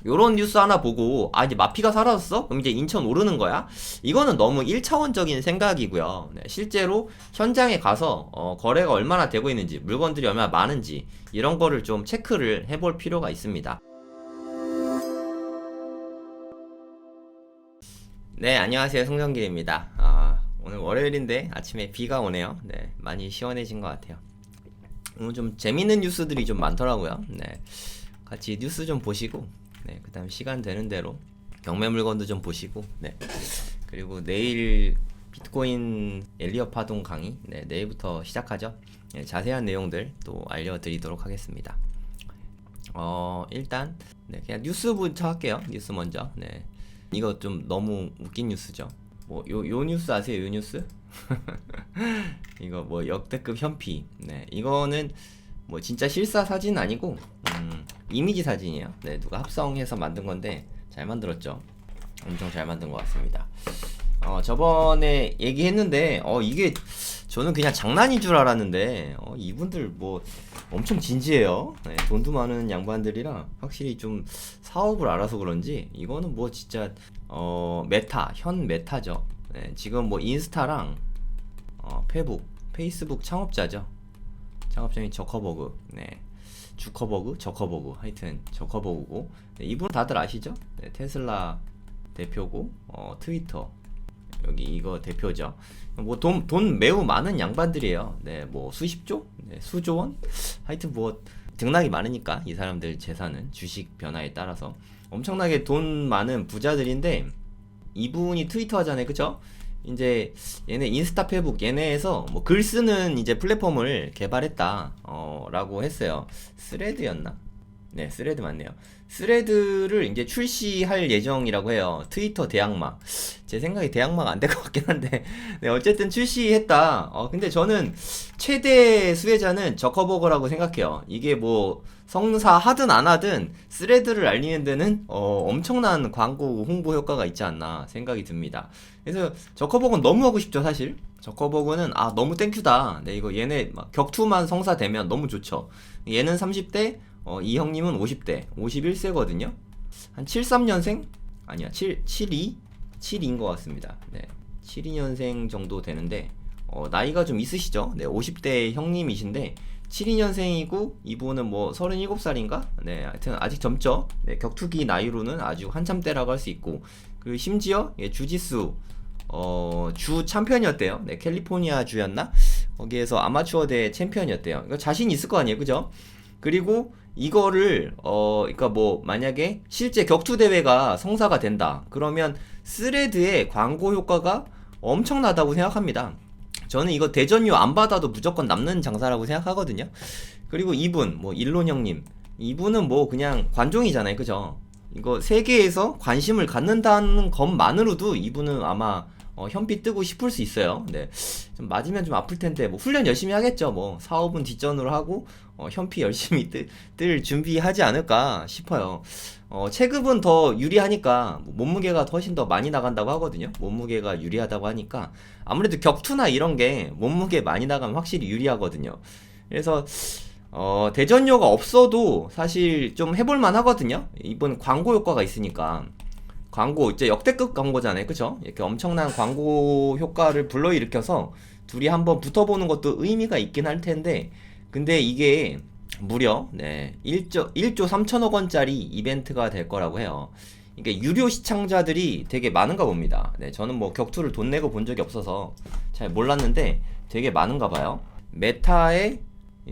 요런 뉴스 하나 보고 아 이제 마피가 사라졌어? 그럼 이제 인천 오르는 거야? 이거는 너무 1차원적인 생각이고요. 네, 실제로 현장에 가서 거래가 얼마나 되고 있는지, 물건들이 얼마나 많은지 이런 거를 좀 체크를 해볼 필요가 있습니다. 네, 안녕하세요. 송정길입니다. 오늘 월요일인데 아침에 비가 오네요. 네, 많이 시원해진 것 같아요. 오늘 좀 재밌는 뉴스들이 좀 많더라고요. 네, 같이 뉴스 좀 보시고, 네, 그 다음 시간 되는 대로 경매 물건도 좀 보시고, 네, 그리고 내일 비트코인 엘리엇 파동 강의, 네, 내일부터 시작하죠. 네, 자세한 내용들 또 알려드리도록 하겠습니다. 일단, 네, 그냥 뉴스부터 할게요. 뉴스 먼저. 네, 이거 좀 너무 웃긴 뉴스죠. 요 뉴스 아세요? 요 뉴스? 이거 뭐 역대급 현피. 네, 이거는 뭐 진짜 실사 사진 아니고 이미지 사진이에요. 네, 누가 합성해서 만든 건데 잘 만들었죠. 엄청 잘 만든 것 같습니다. 저번에 얘기했는데 이게 저는 그냥 장난인 줄 알았는데 이분들 뭐 엄청 진지해요. 네, 돈도 많은 양반들이라 확실히 좀 사업을 알아서 그런지 이거는 뭐 진짜 메타, 현 메타죠. 네, 지금 뭐 인스타랑 페이스북 창업자죠. 창업자인 저커버그. 네. 주커버그, 저커버그, 하여튼 저커버그고, 네, 이분 다들 아시죠? 네, 테슬라 대표고, 트위터 여기 이거 대표죠. 뭐 돈 매우 많은 양반들이에요. 네, 뭐 수십조, 네, 수조원, 하여튼 뭐 등락이 많으니까 이 사람들 재산은 주식 변화에 따라서 엄청나게 돈 많은 부자들인데 이분이 트위터 하잖아요, 그쵸? 이제 얘네 인스타 페북 얘네에서 뭐 글 쓰는 이제 플랫폼을 개발했다 라고 했어요. 스레드였나? 네, 스레드 맞네요. 스레드를 이제 출시할 예정이라고 해요. 트위터 대항막. 제 생각에 대항막 안 될 것 같긴 한데 네, 어쨌든 출시했다. 근데 저는 최대 수혜자는 저커버거라고 생각해요. 이게 뭐 성사 하든 안 하든 스레드를 알리는 데는 엄청난 광고 홍보 효과가 있지 않나 생각이 듭니다. 그래서 저커버거는 너무 하고 싶죠, 사실. 저커버거는 너무 땡큐다. 네, 이거 얘네 막 격투만 성사되면 너무 좋죠. 얘는 30대, 이 형님은 50대, 51세거든요. 한 73년생? 아니야, 72? 72인 것 같습니다. 네, 72년생 정도 되는데 나이가 좀 있으시죠? 네, 50대 형님이신데 72년생이고 이분은 뭐 37살인가? 네, 하여튼 아직 젊죠. 네, 격투기 나이로는 아주 한참 때라고 할 수 있고, 그리고 심지어 주짓수 주 챔피언이었대요. 네, 캘리포니아 주였나? 거기에서 아마추어 대 챔피언이었대요. 이거 자신 있을 거 아니에요, 그죠? 그리고 이거를 그러니까 뭐 만약에 실제 격투 대회가 성사가 된다. 그러면 스레드의 광고 효과가 엄청나다고 생각합니다. 저는 이거 대전료 안 받아도 무조건 남는 장사라고 생각하거든요. 그리고 이분 뭐 일론 형님, 이분은 뭐 그냥 관종이잖아요, 그죠? 이거 세계에서 관심을 갖는다는 것만으로도 이분은 아마 현피 뜨고 싶을 수 있어요. 네, 좀 맞으면 좀 아플 텐데 뭐 훈련 열심히 하겠죠. 뭐 사업은 뒷전으로 하고 현피 열심히 뜰 준비하지 않을까 싶어요. 체급은 더 유리하니까 뭐 몸무게가 훨씬 더 많이 나간다고 하거든요. 몸무게가 유리하다고 하니까 아무래도 격투나 이런 게 몸무게 많이 나가면 확실히 유리하거든요. 그래서 대전료가 없어도 사실 좀 해볼만 하거든요. 이번 광고 효과가 있으니까. 광고 이제 역대급 광고잖아요, 그쵸? 이렇게 엄청난 광고 효과를 불러일으켜서 둘이 한번 붙어보는 것도 의미가 있긴 할 텐데, 근데 이게 무려 1조 3천억 원짜리 이벤트가 될 거라고 해요. 이게 유료 시청자들이 되게 많은가 봅니다. 네, 저는 뭐 격투를 돈 내고 본 적이 없어서 잘 몰랐는데 되게 많은가 봐요. 메타의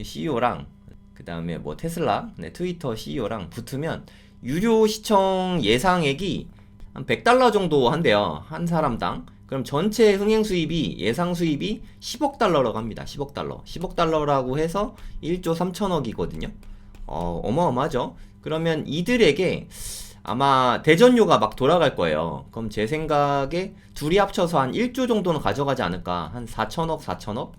CEO랑 그 다음에 뭐 테슬라, 트위터 CEO랑 붙으면 유료 시청 예상액이 한 100달러 정도 한대요, 한 사람당. 그럼 전체 흥행 수입이 예상 수입이 10억 달러라고 합니다. 10억 달러. 10억 달러라고 해서 1조 3천억이거든요. 어마어마하죠. 그러면 이들에게 아마 대전료가 막 돌아갈 거예요. 그럼 제 생각에 둘이 합쳐서 한 1조 정도는 가져가지 않을까. 한 4천억, 4천억?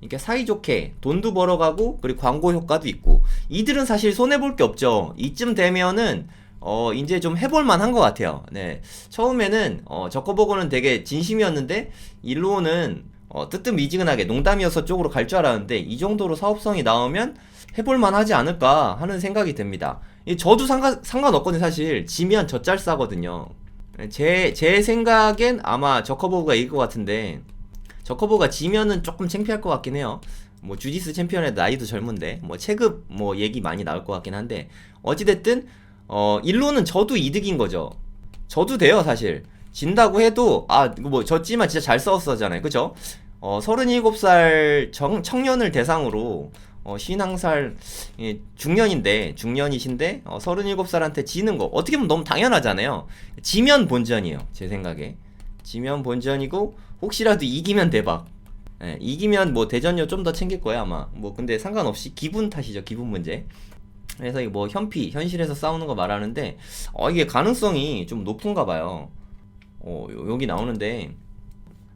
이게 사이좋게 돈도 벌어가고 그리고 광고 효과도 있고, 이들은 사실 손해볼 게 없죠. 이쯤 되면은 이제 좀 해볼 만한 것 같아요. 네, 처음에는 저커버거는 되게 진심이었는데 일로는 뜨뜻미지근하게 농담이어서 쪽으로 갈 줄 알았는데 이 정도로 사업성이 나오면 해볼 만하지 않을까 하는 생각이 듭니다. 저도 상관없거든요. 사실 지면 저 짤 싸거든요. 제 생각엔 아마 저커버그가 이길 것 같은데, 저커버그가 지면은 조금 창피할 것 같긴 해요. 뭐 주짓수 챔피언의 나이도 젊은데 뭐 체급 뭐 얘기 많이 나올 것 같긴 한데, 어찌됐든 일로는 저도 이득인 거죠. 저도 돼요. 사실 진다고 해도 이거 뭐 졌지만 진짜 잘 싸웠어잖아요. 그죠? 37살 청년을 대상으로 51살 중년이신데 37살한테 지는 거 어떻게 보면 너무 당연하잖아요. 지면 본전이에요. 제 생각에 지면 본전이고, 혹시라도 이기면 대박. 예, 이기면 뭐 대전료 좀 더 챙길 거야 아마. 뭐 근데 상관없이 기분 탓이죠. 기분 문제. 그래서 이뭐 현실에서 싸우는 거 말하는데, 이게 가능성이 좀 높은가 봐요. 여기 나오는데,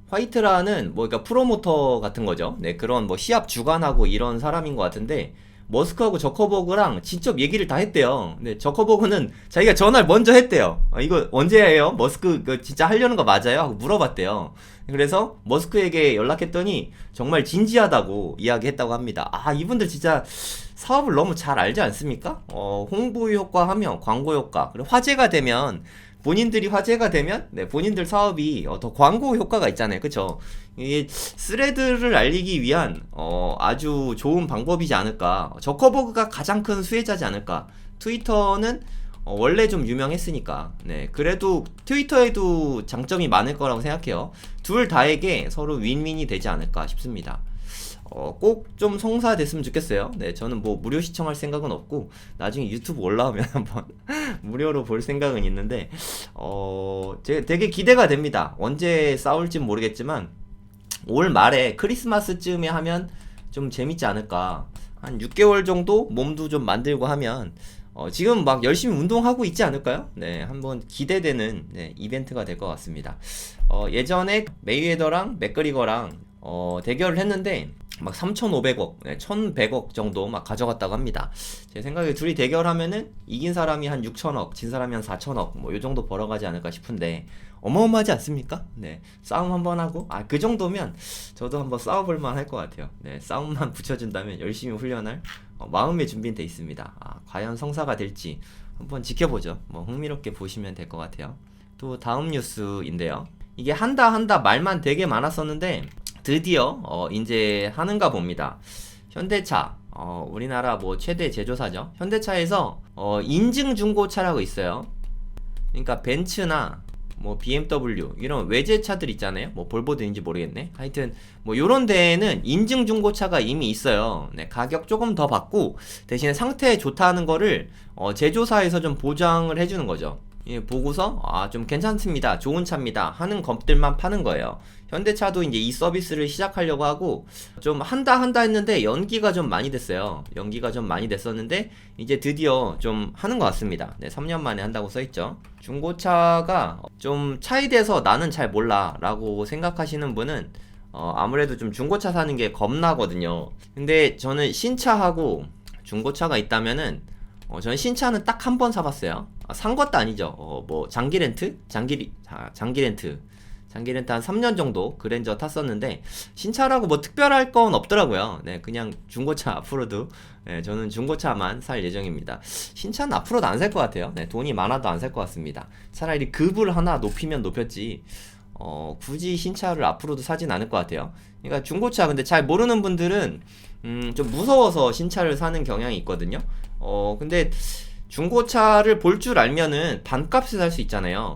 화이트라는 뭐 그러니까 프로모터 같은 거죠. 네, 그런 뭐 시합 주관하고 이런 사람인 것 같은데, 머스크하고 저커버그랑 직접 얘기를 다 했대요. 근데 저커버그는 자기가 전화를 먼저 했대요. 이거 언제 해요? 머스크 진짜 하려는 거 맞아요? 하고 물어봤대요. 그래서 머스크에게 연락했더니 정말 진지하다고 이야기했다고 합니다. 이분들 진짜 사업을 너무 잘 알지 않습니까? 홍보 효과 하면 광고 효과, 그리고 화제가 되면, 본인들이 화제가 되면 본인들 사업이 더 광고 효과가 있잖아요. 그쵸? 이게 스레드를 알리기 위한 아주 좋은 방법이지 않을까. 저커버그가 가장 큰 수혜자지 않을까. 트위터는 원래 좀 유명했으니까. 네, 그래도 트위터에도 장점이 많을 거라고 생각해요. 둘 다에게 서로 윈윈이 되지 않을까 싶습니다. 꼭 좀 성사됐으면 좋겠어요. 네, 저는 뭐 무료 시청할 생각은 없고, 나중에 유튜브 올라오면 한번 무료로 볼 생각은 있는데, 제가 되게 기대가 됩니다. 언제 싸울진 모르겠지만 올 말에 크리스마스쯤에 하면 좀 재밌지 않을까. 한 6개월 정도 몸도 좀 만들고 하면 지금 막 열심히 운동하고 있지 않을까요? 네, 한번 기대되는 이벤트가 될 것 같습니다. 예전에 메이웨더랑 맥그리거랑 대결을 했는데 막 3,500억, 1,100억 정도 막 가져갔다고 합니다. 제 생각에 둘이 대결하면은 이긴 사람이 한 6천억, 진 사람이 한 4천억, 뭐 요 정도 벌어가지 않을까 싶은데, 어마어마하지 않습니까? 네, 싸움 한번 하고, 그 정도면 저도 한번 싸워볼만 할 것 같아요. 네, 싸움만 붙여준다면 열심히 훈련할 마음의 준비는 돼 있습니다. 과연 성사가 될지 한번 지켜보죠. 뭐 흥미롭게 보시면 될 것 같아요. 또 다음 뉴스인데요. 이게 한다 말만 되게 많았었는데 드디어 이제 하는가 봅니다. 현대차, 우리나라 뭐 최대 제조사죠. 현대차에서 인증 중고차라고 있어요. 그러니까 벤츠나 뭐 BMW 이런 외제차들 있잖아요. 뭐 볼보드인지 모르겠네. 하여튼 뭐 요런 데에는 인증 중고차가 이미 있어요. 네, 가격 조금 더 받고 대신에 상태 좋다는 거를 제조사에서 좀 보장을 해주는 거죠. 보고서 좀 괜찮습니다, 좋은 차입니다 하는 것들만 파는 거예요. 현대차도 이제 이 서비스를 시작하려고 하고, 좀 한다 했는데 연기가 좀 많이 됐어요. 연기가 좀 많이 됐었는데 이제 드디어 좀 하는 것 같습니다. 네, 3년 만에 한다고 써있죠. 중고차가 좀 차에 대해서 나는 잘 몰라 라고 생각하시는 분은 아무래도 좀 중고차 사는 게 겁나거든요. 근데 저는 신차하고 중고차가 있다면은 저는 신차는 딱 한 번 사봤어요. 산 것도 아니죠. 뭐 장기 렌트 한 3년 정도 그랜저 탔었는데, 신차라고 뭐 특별할 건 없더라고요. 네, 그냥 중고차 앞으로도 저는 중고차만 살 예정입니다. 신차는 앞으로도 안 살 것 같아요. 네, 돈이 많아도 안 살 것 같습니다. 차라리 급을 하나 높이면 높였지 굳이 신차를 앞으로도 사진 않을 것 같아요. 그러니까 중고차, 근데 잘 모르는 분들은 좀 무서워서 신차를 사는 경향이 있거든요. 근데 중고차를 볼 줄 알면은 반값에 살 수 있잖아요.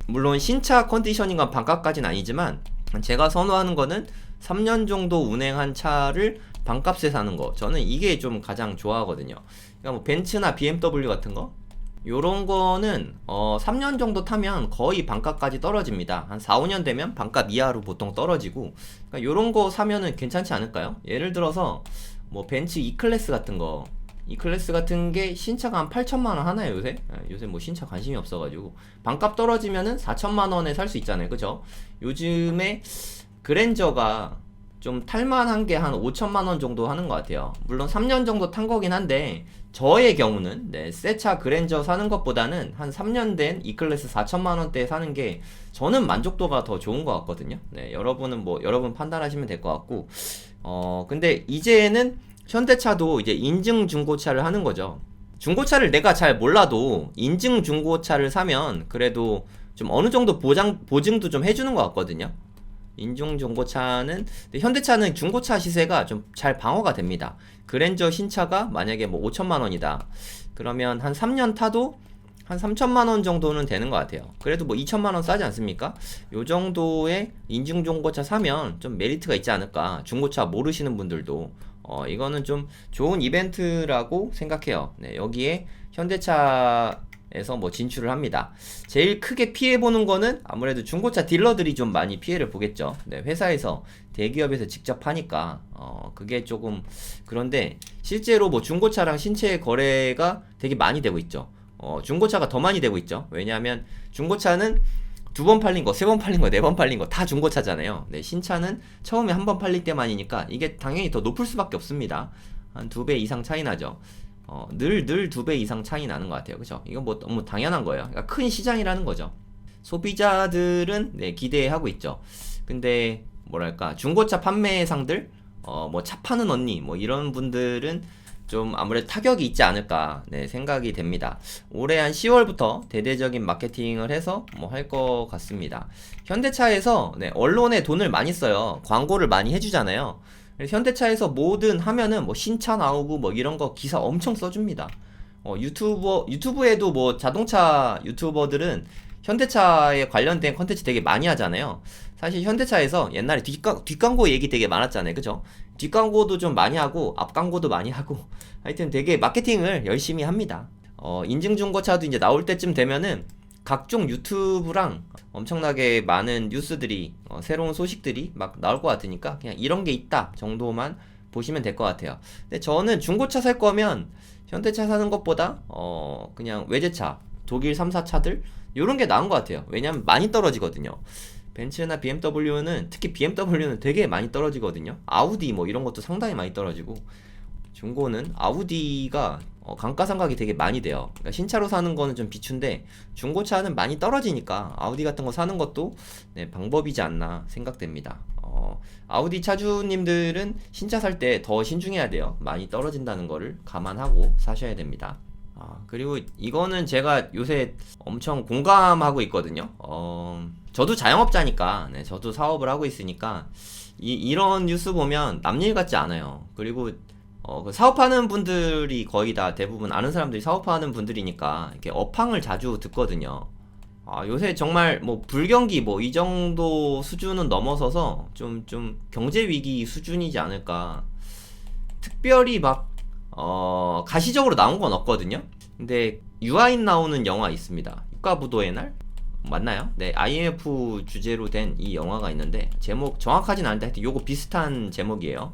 물론 신차 컨디셔닝과 반값까지는 아니지만, 제가 선호하는 거는 3년 정도 운행한 차를 반값에 사는 거. 저는 이게 좀 가장 좋아하거든요. 그러니까 뭐 벤츠나 BMW 같은 거, 요런 거는 3년 정도 타면 거의 반값까지 떨어집니다. 한 4, 5년 되면 반값 이하로 보통 떨어지고, 그러니까 요런 거 사면은 괜찮지 않을까요? 예를 들어서 뭐 벤츠 E클래스 같은 거, E클래스 같은 게 신차가 한 8천만 원 하나요, 요새? 요새 뭐 신차 관심이 없어가지고. 반값 떨어지면은 4천만 원에 살 수 있잖아요, 그죠? 요즘에 그랜저가 좀 탈만한 게 한 5천만 원 정도 하는 것 같아요. 물론 3년 정도 탄 거긴 한데, 저의 경우는 새 차 그랜저 사는 것보다는 한 3년 된 E클래스 4천만 원대에 사는 게 저는 만족도가 더 좋은 것 같거든요. 네, 여러분은 뭐 여러분 판단하시면 될 것 같고, 근데 이제는 현대차도 이제 인증 중고차를 하는 거죠. 중고차를 내가 잘 몰라도 인증 중고차를 사면 그래도 좀 어느 정도 보증도 좀 해주는 것 같거든요. 인증 중고차는, 근데 현대차는 중고차 시세가 좀 잘 방어가 됩니다. 그랜저 신차가 만약에 뭐 5천만 원이다. 그러면 한 3년 타도 한 3천만 원 정도는 되는 것 같아요. 그래도 뭐 2천만 원 싸지 않습니까? 요 정도의 인증 중고차 사면 좀 메리트가 있지 않을까. 중고차 모르시는 분들도 이거는 좀 좋은 이벤트라고 생각해요. 네, 여기에 현대차에서 뭐 진출을 합니다. 제일 크게 피해보는 거는 아무래도 중고차 딜러들이 좀 많이 피해를 보겠죠. 네, 회사에서 대기업에서 직접 하니까 그게 조금 그런데 실제로 뭐 중고차랑 신체 거래가 되게 많이 되고 있죠. 중고차가 더 많이 되고 있죠. 왜냐하면 중고차는 2번 팔린 거, 3번 팔린 거, 4번 팔린 거 다 중고차잖아요. 네, 신차는 처음에 1번 팔릴 때만이니까 이게 당연히 더 높을 수밖에 없습니다. 한 2배 이상 차이 나죠. 늘 2배 이상 차이 나는 것 같아요. 그죠? 이건 뭐 너무 당연한 거예요. 그러니까 큰 시장이라는 거죠. 소비자들은 네, 기대하고 있죠. 근데 뭐랄까 중고차 판매상들, 뭐 차 파는 언니, 뭐 이런 분들은 좀 아무래도 타격이 있지 않을까 네, 생각이 됩니다. 올해 한 10월부터 대대적인 마케팅을 해서 뭐 할 것 같습니다. 현대차에서 네, 언론에 돈을 많이 써요. 광고를 많이 해주잖아요. 그래서 현대차에서 뭐든 하면은 뭐 신차 나오고 뭐 이런 거 기사 엄청 써줍니다. 유튜브에도 뭐 자동차 유튜버들은 현대차에 관련된 컨텐츠 되게 많이 하잖아요. 사실 현대차에서 옛날에 뒷광고 얘기 되게 많았잖아요. 그죠? 뒷광고도 좀 많이 하고 앞광고도 많이 하고 하여튼 되게 마케팅을 열심히 합니다. 인증 중고차도 이제 나올 때쯤 되면은 각종 유튜브랑 엄청나게 많은 뉴스들이 새로운 소식들이 막 나올 것 같으니까 그냥 이런 게 있다 정도만 보시면 될 것 같아요. 근데 저는 중고차 살 거면 현대차 사는 것보다 그냥 외제차 독일 3사 차들 요런 게 나은 것 같아요. 왜냐면 많이 떨어지거든요. 벤츠나 BMW는 특히 BMW는 되게 많이 떨어지거든요. 아우디 뭐 이런 것도 상당히 많이 떨어지고 중고는 아우디가 감가상각이 되게 많이 돼요. 그러니까 신차로 사는 거는 좀 비추인데 중고차는 많이 떨어지니까 아우디 같은 거 사는 것도 네, 방법이지 않나 생각됩니다. 아우디 차주님들은 신차 살 때 더 신중해야 돼요. 많이 떨어진다는 거를 감안하고 사셔야 됩니다. 그리고 이거는 제가 요새 엄청 공감하고 있거든요. 저도 자영업자니까, 네, 저도 사업을 하고 있으니까, 이런 뉴스 보면 남일 같지 않아요. 그리고, 그 사업하는 분들이 거의 다 대부분 아는 사람들이 사업하는 분들이니까, 이렇게 업황을 자주 듣거든요. 요새 정말 뭐 불경기 뭐 이 정도 수준은 넘어서서 좀 경제위기 수준이지 않을까. 특별히 막 가시적으로 나온 건 없거든요. 근데 유아인 나오는 영화 있습니다. 국가부도의 날 맞나요? 네, IMF 주제로 된 이 영화가 있는데 제목 정확하진 않은데 하여튼 요거 비슷한 제목이에요.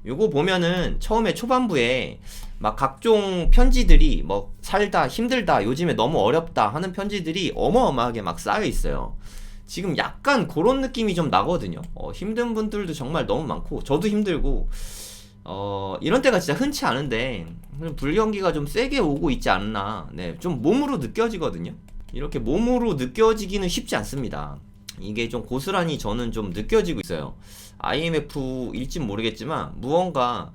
요거 보면은 처음에 초반부에 막 각종 편지들이 뭐 살다 힘들다 요즘에 너무 어렵다 하는 편지들이 어마어마하게 막 쌓여 있어요. 지금 약간 그런 느낌이 좀 나거든요. 힘든 분들도 정말 너무 많고 저도 힘들고 이런 때가 진짜 흔치 않은데 불경기가 좀 세게 오고 있지 않나. 네, 좀 몸으로 느껴지거든요. 이렇게 몸으로 느껴지기는 쉽지 않습니다. 이게 좀 고스란히 저는 좀 느껴지고 있어요. IMF일진 모르겠지만 무언가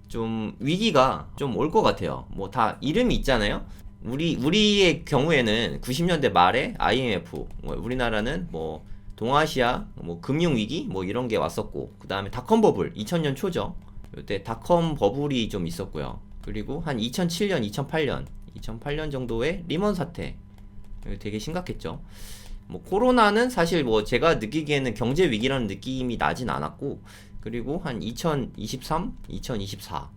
좀 위기가 좀 올 것 같아요. 뭐 다 이름이 있잖아요. 우리의 경우에는 90년대 말에 IMF, 우리나라는 뭐 동아시아 뭐 금융위기 뭐 이런 게 왔었고 그 다음에 닷컴 버블 2000년 초죠. 이때 닷컴 버블이 좀 있었고요. 그리고 한 2007년, 2008년 정도의 리먼 사태 되게 심각했죠. 뭐 코로나는 사실 뭐 제가 느끼기에는 경제 위기라는 느낌이 나진 않았고 그리고 한 2023, 2024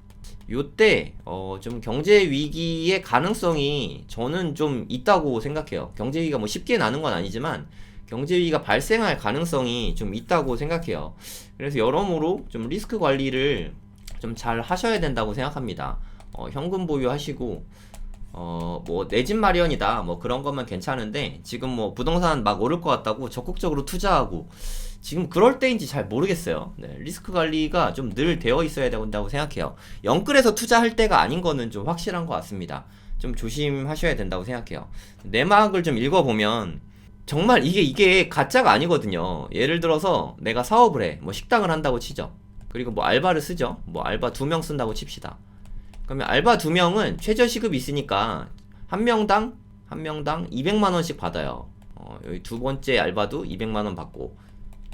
요때 좀 경제 위기의 가능성이 저는 좀 있다고 생각해요. 경제 위기가 뭐 쉽게 나는 건 아니지만 경제 위기가 발생할 가능성이 좀 있다고 생각해요. 그래서 여러모로 좀 리스크 관리를 좀 잘 하셔야 된다고 생각합니다. 현금 보유하시고 뭐 내 집 마련이다 뭐 그런 것만 괜찮은데 지금 뭐 부동산 막 오를 것 같다고 적극적으로 투자하고 지금 그럴 때인지 잘 모르겠어요. 네, 리스크 관리가 좀 늘 되어 있어야 된다고 생각해요. 영끌에서 투자할 때가 아닌 거는 좀 확실한 것 같습니다. 좀 조심하셔야 된다고 생각해요. 내막을 좀 읽어보면 정말 이게 가짜가 아니거든요. 예를 들어서 내가 사업을 해. 뭐 식당을 한다고 치죠. 그리고 뭐 알바를 쓰죠. 뭐 알바 2명 쓴다고 칩시다. 그러면 알바 2명은 최저 시급이 있으니까 한 명당 200만 원씩 받아요. 여기 두 번째 알바도 200만 원 받고.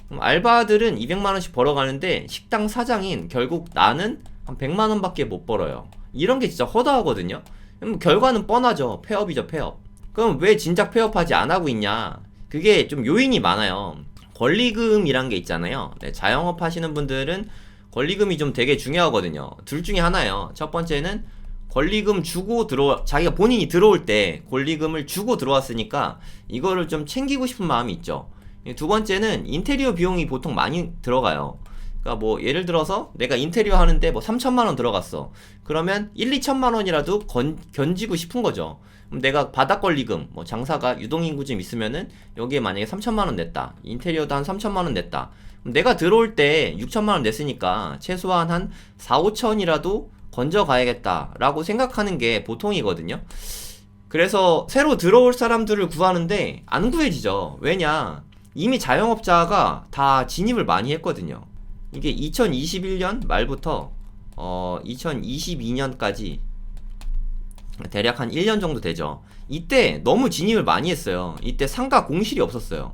그럼 알바들은 200만 원씩 벌어가는데 식당 사장인 결국 나는 한 100만 원밖에 못 벌어요. 이런 게 진짜 허다하거든요. 그럼 결과는 뻔하죠. 폐업이죠, 폐업. 그럼 왜 진작 폐업하지 안 하고 있냐? 그게 좀 요인이 많아요. 권리금이란 게 있잖아요. 네, 자영업 하시는 분들은 권리금이 좀 되게 중요하거든요. 둘 중에 하나예요. 첫 번째는 권리금 주고 자기가 본인이 들어올 때 권리금을 주고 들어왔으니까 이거를 좀 챙기고 싶은 마음이 있죠. 두 번째는 인테리어 비용이 보통 많이 들어가요. 그러니까 뭐 예를 들어서 내가 인테리어 하는데 뭐 3천만 원 들어갔어. 그러면 1, 2천만 원이라도 견지고 싶은 거죠. 그럼 내가 바닥 권리금, 뭐 장사가 유동인구 좀 있으면은 여기에 만약에 3천만 원 냈다. 인테리어도 한 3천만 원 냈다. 그럼 내가 들어올 때 6천만 원 냈으니까 최소한 한 4, 5천이라도 건져 가야겠다라고 생각하는 게 보통이거든요. 그래서 새로 들어올 사람들을 구하는데 안 구해지죠. 왜냐? 이미 자영업자가 다 진입을 많이 했거든요. 이게 2021년 말부터 2022년까지 대략 한 1년 정도 되죠. 이때 너무 진입을 많이 했어요. 이때 상가 공실이 없었어요.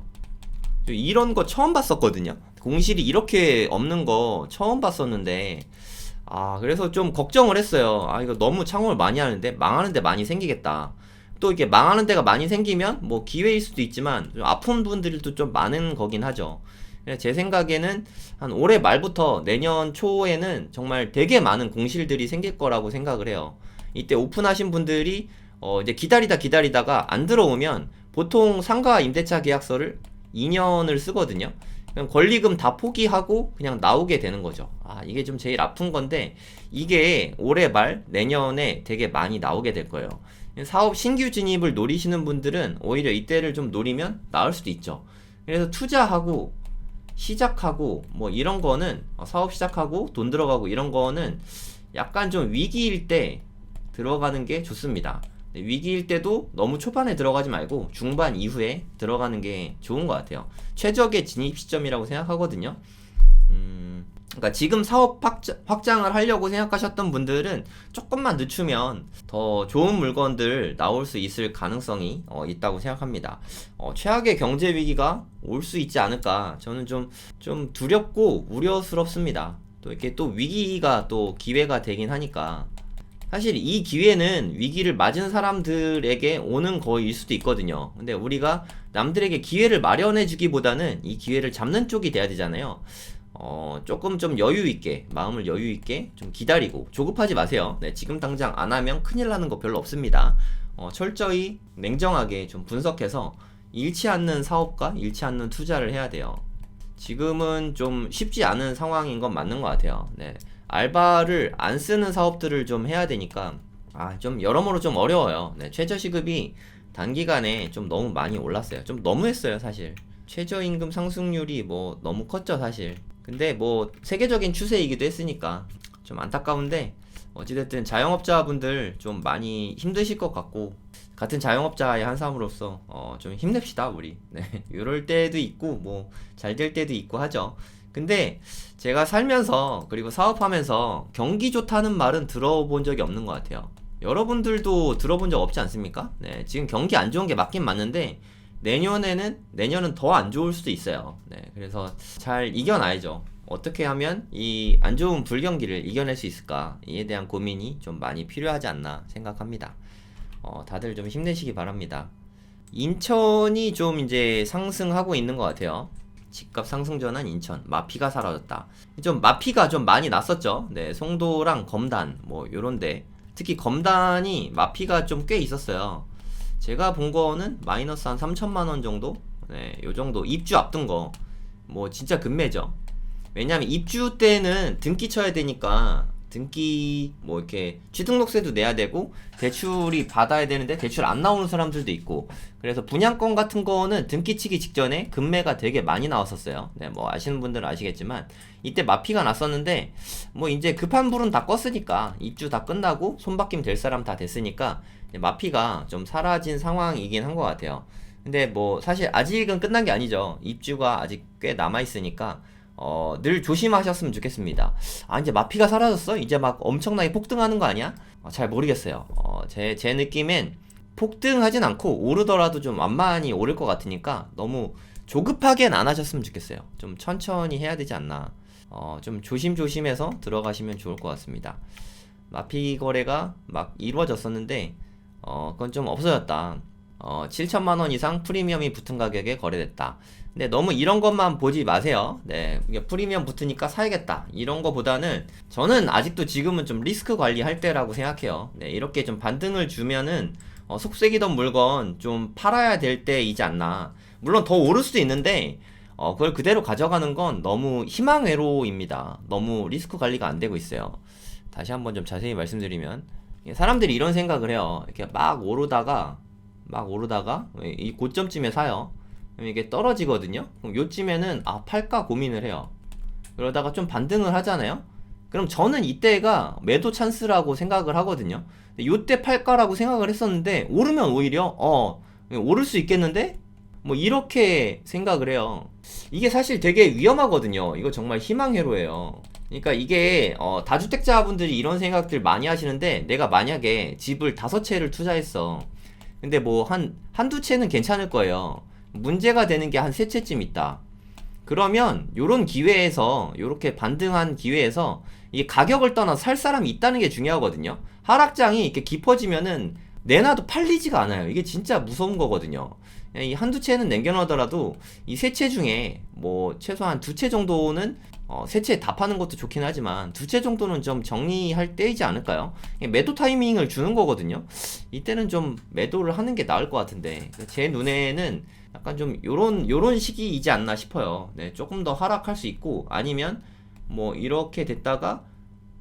이런 거 처음 봤었거든요. 공실이 이렇게 없는 거 처음 봤었는데 그래서 좀 걱정을 했어요. 이거 너무 창업을 많이 하는데 망하는 데 많이 생기겠다. 또 이게 망하는 데가 많이 생기면 뭐 기회일 수도 있지만 좀 아픈 분들도 좀 많은 거긴 하죠. 제 생각에는 한 올해 말부터 내년 초에는 정말 되게 많은 공실들이 생길 거라고 생각을 해요. 이때 오픈하신 분들이 이제 기다리다가 안 들어오면 보통 상가 임대차 계약서를 2년을 쓰거든요. 그냥 권리금 다 포기하고 그냥 나오게 되는 거죠. 이게 좀 제일 아픈 건데 이게 올해 말 내년에 되게 많이 나오게 될 거예요. 사업 신규 진입을 노리시는 분들은 오히려 이때를 좀 노리면 나을 수도 있죠. 그래서 투자하고 시작하고 뭐 이런 거는 사업 시작하고 돈 들어가고 이런 거는 약간 좀 위기일 때 들어가는 게 좋습니다. 위기일 때도 너무 초반에 들어가지 말고 중반 이후에 들어가는 게 좋은 것 같아요. 최적의 진입 시점이라고 생각하거든요. 그러니까 지금 사업 확장을 하려고 생각하셨던 분들은 조금만 늦추면 더 좋은 물건들 나올 수 있을 가능성이 있다고 생각합니다. 최악의 경제 위기가 올 수 있지 않을까 저는 좀 두렵고 우려스럽습니다. 또 이렇게 또 위기가 또 기회가 되긴 하니까 사실 이 기회는 위기를 맞은 사람들에게 오는 거일 수도 있거든요. 근데 우리가 남들에게 기회를 마련해 주기보다는 이 기회를 잡는 쪽이 돼야 되잖아요. 조금 좀 여유있게, 마음을 여유있게 좀 기다리고 조급하지 마세요. 네, 지금 당장 안 하면 큰일 나는 거 별로 없습니다. 철저히 냉정하게 좀 분석해서 잃지 않는 사업과 잃지 않는 투자를 해야 돼요. 지금은 좀 쉽지 않은 상황인 건 맞는 것 같아요. 네. 알바를 안 쓰는 사업들을 좀 해야 되니까 좀 여러모로 좀 어려워요. 네, 최저시급이 단기간에 좀 너무 많이 올랐어요. 좀 너무했어요, 사실. 최저임금 상승률이 뭐 너무 컸죠, 사실. 근데 뭐 세계적인 추세이기도 했으니까 좀 안타까운데 어찌됐든 자영업자분들 좀 많이 힘드실 것 같고 같은 자영업자의 한 사람으로서 좀 힘냅시다 우리. 네, 이럴 때도 있고 뭐 잘 될 때도 있고 하죠. 근데 제가 살면서 그리고 사업하면서 경기 좋다는 말은 들어본 적이 없는 것 같아요. 여러분들도 들어본 적 없지 않습니까? 네, 지금 경기 안 좋은 게 맞긴 맞는데 내년은 더 안 좋을 수도 있어요. 네, 그래서 잘 이겨놔야죠. 어떻게 하면 이 안 좋은 불경기를 이겨낼 수 있을까? 이에 대한 고민이 좀 많이 필요하지 않나 생각합니다. 다들 좀 힘내시기 바랍니다. 인천이 좀 이제 상승하고 있는 것 같아요. 집값 상승 전환 인천 마피가 사라졌다. 좀 마피가 좀 많이 났었죠. 네, 송도랑 검단 뭐 요런데 특히 검단이 마피가 좀 꽤 있었어요. 제가 본 거는 마이너스 한 3천만 원 정도? 네, 요 정도 입주 앞둔 거 뭐 진짜 금매죠. 왜냐면 입주 때는 등기 쳐야 되니까 등기 뭐 이렇게 취등록세도 내야 되고 대출이 받아야 되는데 대출 안 나오는 사람들도 있고 그래서 분양권 같은 거는 등기 치기 직전에 금매가 되게 많이 나왔었어요. 네, 뭐 아시는 분들은 아시겠지만 이때 마피가 났었는데 뭐 이제 급한 불은 다 껐으니까 입주 다 끝나고 손바뀜 될 사람 다 됐으니까 마피가 좀 사라진 상황이긴 한 것 같아요. 근데 뭐 사실 아직은 끝난 게 아니죠. 입주가 아직 꽤 남아 있으니까 늘 조심하셨으면 좋겠습니다. 아, 이제 마피가 사라졌어? 이제 막 엄청나게 폭등하는 거 아니야? 잘 모르겠어요. 제 느낌엔 폭등하진 않고 오르더라도 좀 완만히 오를 것 같으니까 너무 조급하게는 안 하셨으면 좋겠어요. 좀 천천히 해야 되지 않나. 좀 조심조심해서 들어가시면 좋을 것 같습니다. 마피 거래가 막 이루어졌었는데 그건 좀 없어졌다. 7천만 원 이상 프리미엄이 붙은 가격에 거래됐다. 근데 너무 이런 것만 보지 마세요. 네, 이게 프리미엄 붙으니까 사야겠다. 이런 거보다는 저는 아직도 지금은 좀 리스크 관리할 때라고 생각해요. 네, 이렇게 좀 반등을 주면은 속색이던 물건 좀 팔아야 될 때이지 않나. 물론 더 오를 수도 있는데 그걸 그대로 가져가는 건 너무 희망회로입니다. 너무 리스크 관리가 안 되고 있어요. 다시 한번 좀 자세히 말씀드리면 사람들이 이런 생각을 해요. 이렇게 막 오르다가 이 고점쯤에 사요. 그럼 이게 떨어지거든요. 그럼 요쯤에는 팔까 고민을 해요. 그러다가 좀 반등을 하잖아요. 그럼 저는 이때가 매도 찬스라고 생각을 하거든요. 요때 팔까라고 생각을 했었는데 오르면 오히려 오를 수 있겠는데? 뭐 이렇게 생각을 해요. 이게 사실 되게 위험하거든요. 이거 정말 희망회로예요. 그러니까 이게 다주택자분들이 이런 생각들 많이 하시는데, 내가 만약에 집을 5채를 투자했어. 근데 뭐 한두 채는 괜찮을 거예요. 문제가 되는 게 한 3채쯤 있다. 그러면 요런 기회에서, 요렇게 반등한 기회에서 이 가격을 떠나 살 사람이 있다는 게 중요하거든요. 하락장이 이렇게 깊어지면은 내놔도 팔리지가 않아요. 이게 진짜 무서운 거거든요. 이 한두 채는 남겨놓더라도 이 3채 중에 뭐 최소한 2채 정도는 3채 다 파는 것도 좋긴 하지만 2채 정도는 좀 정리할 때이지 않을까요? 매도 타이밍을 주는 거거든요. 이때는 좀 매도를 하는 게 나을 것 같은데, 제 눈에는 약간 좀 요런 시기이지 않나 싶어요. 네, 조금 더 하락할 수 있고, 아니면 뭐 이렇게 됐다가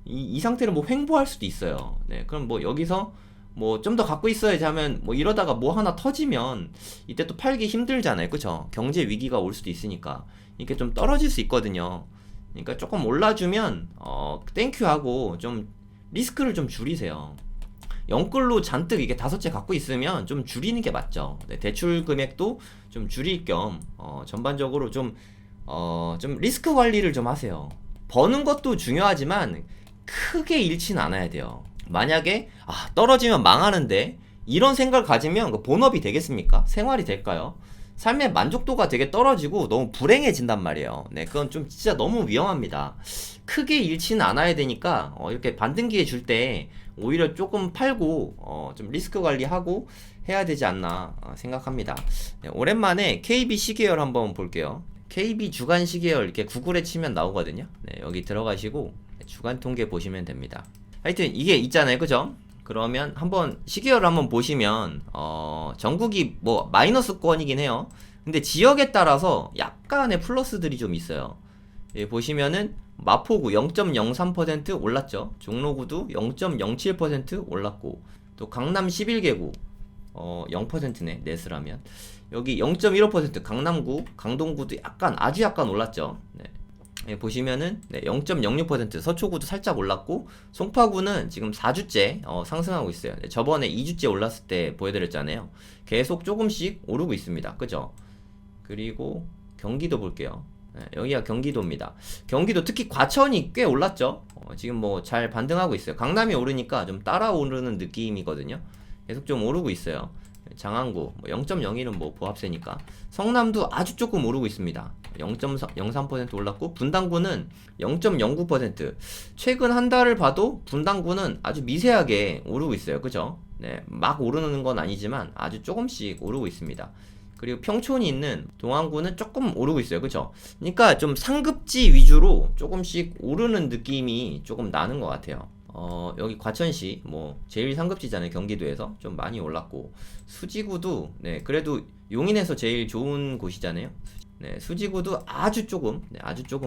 이 상태로 뭐 횡보할 수도 있어요. 네, 그럼 뭐 여기서 뭐 좀 더 갖고 있어야지 하면 뭐 이러다가 뭐 하나 터지면 이때 또 팔기 힘들잖아요. 그쵸? 경제 위기가 올 수도 있으니까 이렇게 좀 떨어질 수 있거든요. 그러니까 조금 올라주면 땡큐 하고 좀 리스크를 좀 줄이세요. 영끌로 잔뜩 이게 5채 갖고 있으면 좀 줄이는 게 맞죠. 네, 대출 금액도 좀 줄일 겸 전반적으로 좀 리스크 관리를 좀 하세요. 버는 것도 중요하지만 크게 잃지는 않아야 돼요. 만약에 떨어지면 망하는데 이런 생각을 가지면 그 본업이 되겠습니까? 생활이 될까요? 삶의 만족도가 되게 떨어지고 너무 불행해진단 말이에요. 네, 그건 좀 진짜 너무 위험합니다. 크게 잃지는 않아야 되니까 이렇게 반등 기회 줄 때 오히려 조금 팔고 좀 리스크 관리하고 해야 되지 않나 생각합니다. 네, 오랜만에 KB 시계열 한번 볼게요. KB 주간 시계열 이렇게 구글에 치면 나오거든요. 네, 여기 들어가시고 주간 통계 보시면 됩니다. 하여튼 이게 있잖아요, 그죠? 그러면 한번 시계열을 한번 보시면 전국이 뭐 마이너스권이긴 해요. 근데 지역에 따라서 약간의 플러스들이 좀 있어요. 여기 보시면은 마포구 0.03% 올랐죠. 종로구도 0.07% 올랐고, 또 강남 11개구 0%네, 넷을 여기 0.15% 강남구, 강동구도 아주 약간 올랐죠. 네. 예, 보시면은 0.06% 서초구도 살짝 올랐고, 송파구는 지금 4주째 상승하고 있어요. 저번에 2주째 올랐을 때 보여드렸잖아요. 계속 조금씩 오르고 있습니다. 그죠? 그리고 경기도 볼게요. 여기가 경기도입니다. 경기도 특히 과천이 꽤 올랐죠. 지금 뭐 잘 반등하고 있어요. 강남이 오르니까 좀 따라 오르는 느낌이거든요. 계속 좀 오르고 있어요. 장안구 0.01은 뭐 보합세니까. 성남도 아주 조금 오르고 있습니다. 0.03% 올랐고, 분당구는 0.09%. 최근 한 달을 봐도 분당구는 아주 미세하게 오르고 있어요. 그죠? 네, 막 오르는 건 아니지만 아주 조금씩 오르고 있습니다. 그리고 평촌이 있는 동안구는 조금 오르고 있어요. 그죠? 그러니까 좀 상급지 위주로 조금씩 오르는 느낌이 조금 나는 것 같아요. 여기 과천시 뭐 제일 상급지잖아요. 경기도에서 좀 많이 올랐고, 수지구도 그래도 용인에서 제일 좋은 곳이잖아요. 수지구도 아주 조금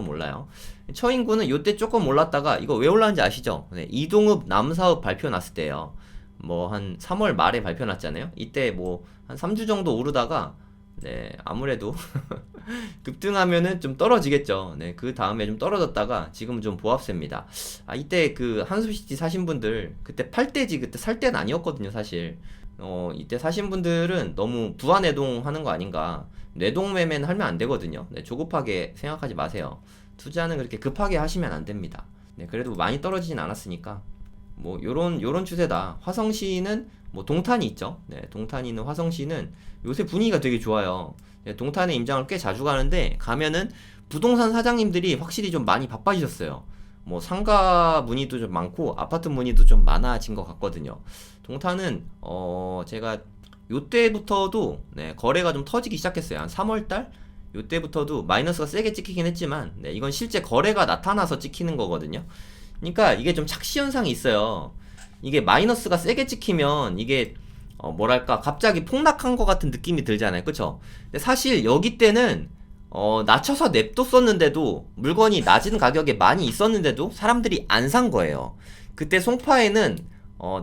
올라요. 처인구는 요때 조금 올랐다가, 이거 왜 올랐는지 아시죠? 이동읍 남사읍 발표 났을 때요. 뭐 한 3월 말에 발표 났잖아요. 이때 뭐 한 3주 정도 오르다가 아무래도 급등하면은 좀 떨어지겠죠. 그 다음에 좀 떨어졌다가 지금은 좀 보합세입니다. 이때 그 한숲시티 사신 분들, 그때 팔 때지 그때 살 때는 아니었거든요, 사실. 이때 사신 분들은 너무 부안내동 하는 거 아닌가. 뇌동매매는 하면 안 되거든요. 조급하게 생각하지 마세요. 투자는 그렇게 급하게 하시면 안 됩니다. 네, 그래도 많이 떨어지진 않았으니까 뭐 요런 추세다. 화성시는 뭐 동탄이 있죠. 네, 동탄이 있는 화성시는 요새 분위기가 되게 좋아요. 네, 동탄에 임장을 꽤 자주 가는데 가면은 부동산 사장님들이 확실히 좀 많이 바빠지셨어요. 뭐 상가 문의도 좀 많고 아파트 문의도 좀 많아진 것 같거든요. 동탄은 제가 요때부터도 네, 거래가 좀 터지기 시작했어요. 한 3월달 요때부터도 마이너스가 세게 찍히긴 했지만 네, 이건 실제 거래가 나타나서 찍히는 거거든요. 그러니까 이게 좀 착시 현상이 있어요. 이게 마이너스가 세게 찍히면 이게 뭐랄까 갑자기 폭락한 것 같은 느낌이 들잖아요. 그쵸? 근데 사실 여기 때는 낮춰서 냅뒀었는데도 물건이 낮은 가격에 많이 있었는데도 사람들이 안 산 거예요. 그때 송파에는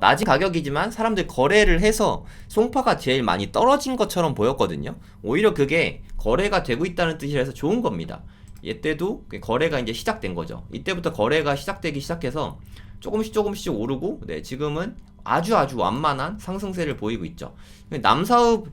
낮은 가격이지만 사람들이 거래를 해서 송파가 제일 많이 떨어진 것처럼 보였거든요. 오히려 그게 거래가 되고 있다는 뜻이라서 좋은 겁니다. 이때도 거래가 이제 시작된 거죠. 이때부터 거래가 시작되기 시작해서 조금씩 오르고 네, 지금은 아주 완만한 상승세를 보이고 있죠. 남사읍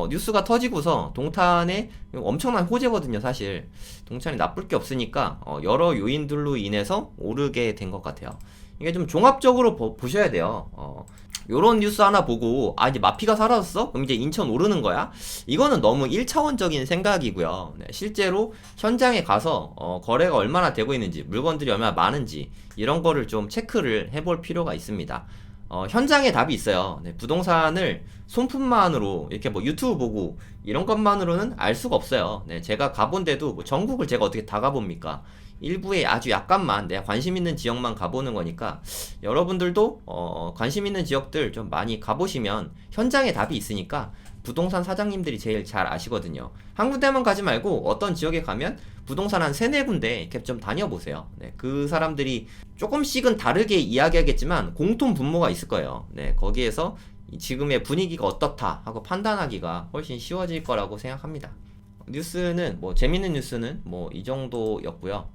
뉴스가 터지고서 동탄에 엄청난 호재거든요. 사실 동탄이 나쁠 게 없으니까 여러 요인들로 인해서 오르게 된 것 같아요. 이게 좀 종합적으로 보셔야 돼요. 요런 뉴스 하나 보고 이제 마피가 사라졌어? 그럼 이제 인천 오르는 거야? 이거는 너무 1차원적인 생각이고요. 네, 실제로 현장에 가서 거래가 얼마나 되고 있는지, 물건들이 얼마나 많은지 이런 거를 좀 체크를 해볼 필요가 있습니다. 현장에 답이 있어요. 네, 부동산을 손품만으로 이렇게 뭐 유튜브 보고 이런 것만으로는 알 수가 없어요. 네, 제가 가본 데도 뭐 전국을 제가 어떻게 다 가봅니까? 일부에 아주 약간만 내가 관심 있는 지역만 가보는 거니까 여러분들도 관심 있는 지역들 좀 많이 가보시면 현장에 답이 있으니까 부동산 사장님들이 제일 잘 아시거든요. 한 군데만 가지 말고 어떤 지역에 가면 부동산 한 세네 군데 이렇게 좀 다녀보세요. 네, 그 사람들이 조금씩은 다르게 이야기하겠지만 공통 분모가 있을 거예요. 네, 거기에서 지금의 분위기가 어떻다 하고 판단하기가 훨씬 쉬워질 거라고 생각합니다. 뉴스는 뭐 재밌는 뉴스는 뭐 이 정도였고요.